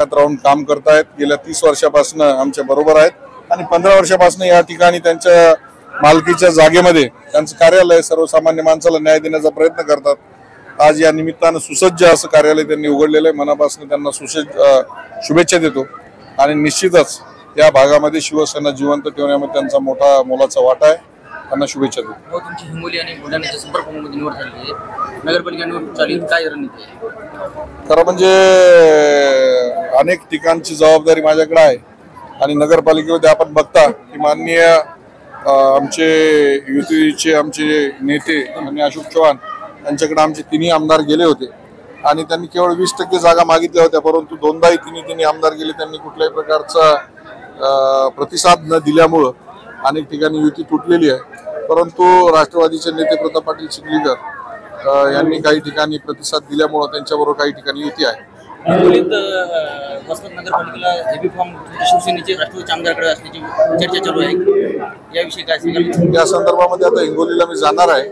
राहून काम करतायत। गेल्या 30 वर्षापासून आमच्या बरोबर आहेत आणि 15 वर्षापासून या ठिकाणी त्यांच्या मालकीच्या जागेमध्ये त्यांचं कार्यालय सर्वसामान्य माणसाला न्याय देण्याचा प्रयत्न करतात। आज या निमित्तानं सुसज्ज असं कार्यालय त्यांनी उघडलेलं आहे। मनापासून त्यांना शुभेच्छा देतो आणि निश्चितच या भागामध्ये शिवसेना जिवंत ठेवण्यामध्ये त्यांचा मोलाचा वाटा आहे। त्यांना शुभेच्छा देतो। तुमची हिंगोली आणि बुलढाण्याच्या संपर्कामध्ये निवड झाली आहे, नगरपालिका निवडणूक चालू आहे, काय रणनीती आहे? खरं म्हणजे अनेक ठिकाणची जबाबदारी माझ्याकडे आहे आणि नगरपालिकेमध्ये आपण बघता की माननीय आमचे युतीचे आमचे नेते आणि अशोक चव्हाण यांच्याकडे आमचे तिन्ही आमदार गेले होते आणि त्यांनी केवळ 20% जागा मागितल्या होत्या, परंतु दोनदाही तिन्ही आमदार गेले। त्यांनी कुठल्याही प्रकारचा प्रतिसाद न दिल्यामुळं अनेक ठिकाणी युती तुटलेली आहे। परंतु राष्ट्रवादीचे नेते प्रताप पाटील चिखलीकर यांनी काही ठिकाणी प्रतिसाद दिल्यामुळं त्यांच्याबरोबर काही ठिकाणी युती आहे। नगरपालिकेला हेबी फॉर्म शिवसेनेचे राष्ट्रवादीचे आमदारकडे असण्याची चर्चा चालू आहे, याविषयी काय सांगाल? या संदर्भामध्ये आता हिंगोलीला मी जाणार आहे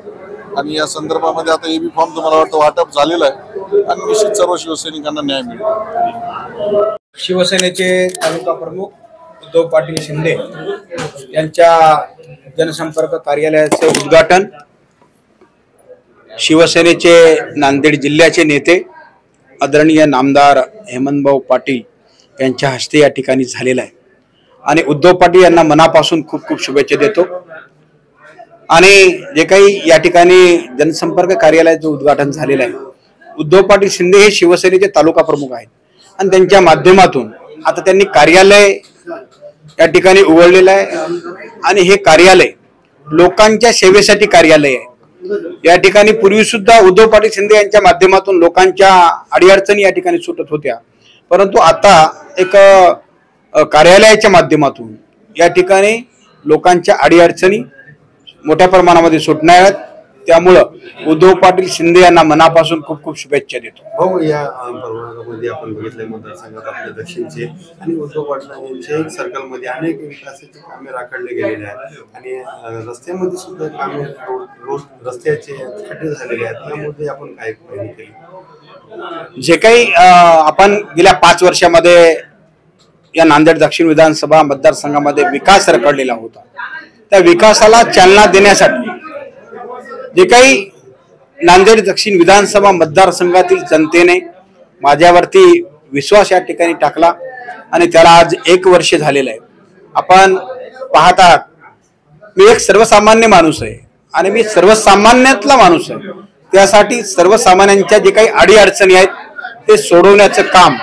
आणि या संदर्भामध्ये आता हेबी फॉर्म तुम्हाला वाटतं वाटप झालेलं आहे आणि निश्चित सर्व शिवसैनिकांना न्याय मिळेल। शिवसेनेचे तालुका प्रमुख उद्धव पाटील शिंदे यांच्या जनसंपर्क कार्यालयाचे उद्घाटन शिवसेनेचे नांदेड जिल्ह्याचे नेते आदरणीय नामदार हेमंतभाऊ पाटील यांच्या हस्ते या ठिकाणी झालेला आहे आणि उद्धव पाटील यांना मनापासून खूप खूप शुभेच्छा देतो। आणि जे काही या ठिकाणी जनसंपर्क कार्यालयाचं उद्घाटन झालेलं आहे, उद्धव पाटील शिंदे हे शिवसेनेचे तालुका प्रमुख आहेत आणि त्यांच्या माध्यमातून आता त्यांनी कार्यालय या ठिकाणी उघडलेलं आहे आणि हे कार्यालय लोकांच्या सेवेसाठी कार्यालय आहे। या ठिकाणी पूर्वी सुद्धा उद्धव पाटील शिंदे यांच्या माध्यमातून लोकांच्या अडीअडचणी या ठिकाणी सुटत होत्या, परंतु आता एक कार्यालयाच्या माध्यमातून या ठिकाणी लोकांच्या अडीअडचणी मोठ्या प्रमाणामध्ये सुटणार आहेत। त्यामुळं उद्धव पाटील शिंदे यांना मनापासून खूप खूप शुभेच्छा देतो। भाऊ, या प्रभागामध्ये आपण बघितलं मतदारसंघात आपल्या दक्षिणचे आणि उद्धव पाटलांच्या सर्कलमध्ये अनेक विकासाचे कामे राखडले गेलेले आहेत आणि रस्त्यामध्ये सुद्धा कामे रस्त्याचे खड्डे झालेले आहेत। त्यामध्ये आपण काय पाहिजे केली? जे काही आपण गेल्या 5 वर्षामध्ये या नांदेड दक्षिण विधानसभा मतदारसंघामध्ये विकास रखडलेला होता, त्या विकासाला चालना देण्यासाठी जे काही नांदेड दक्षिण विधानसभा मतदारसंघातील जनतेने माझ्यावरती विश्वास या ठिकाणी टाकला आणि त्याला आज 1 वर्ष झालेलं आहे। आपण पाहत आहात, मी एक सर्वसामान्य माणूस आहे आणि मी सर्वसामान्यातला माणूस आहे। त्यासाठी सर्वसामान्यांच्या जे काही अडीअडचणी आहेत ते सोडवण्याचं काम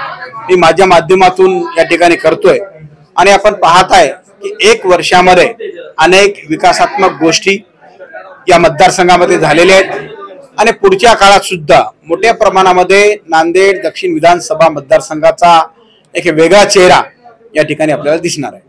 मी माझ्या माध्यमातून या ठिकाणी करतोय आणि आपण पाहत आहे की 1 वर्षामध्ये अनेक विकासात्मक गोष्टी या मतदारसंघामध्ये झालेल्या आहेत आणि पुढच्या काळात सुद्धा मोठ्या प्रमाणामध्ये नांदेड दक्षिण विधानसभा मतदारसंघाचा एक वेगळा चेहरा या ठिकाणी आपल्याला दिसणार आहे।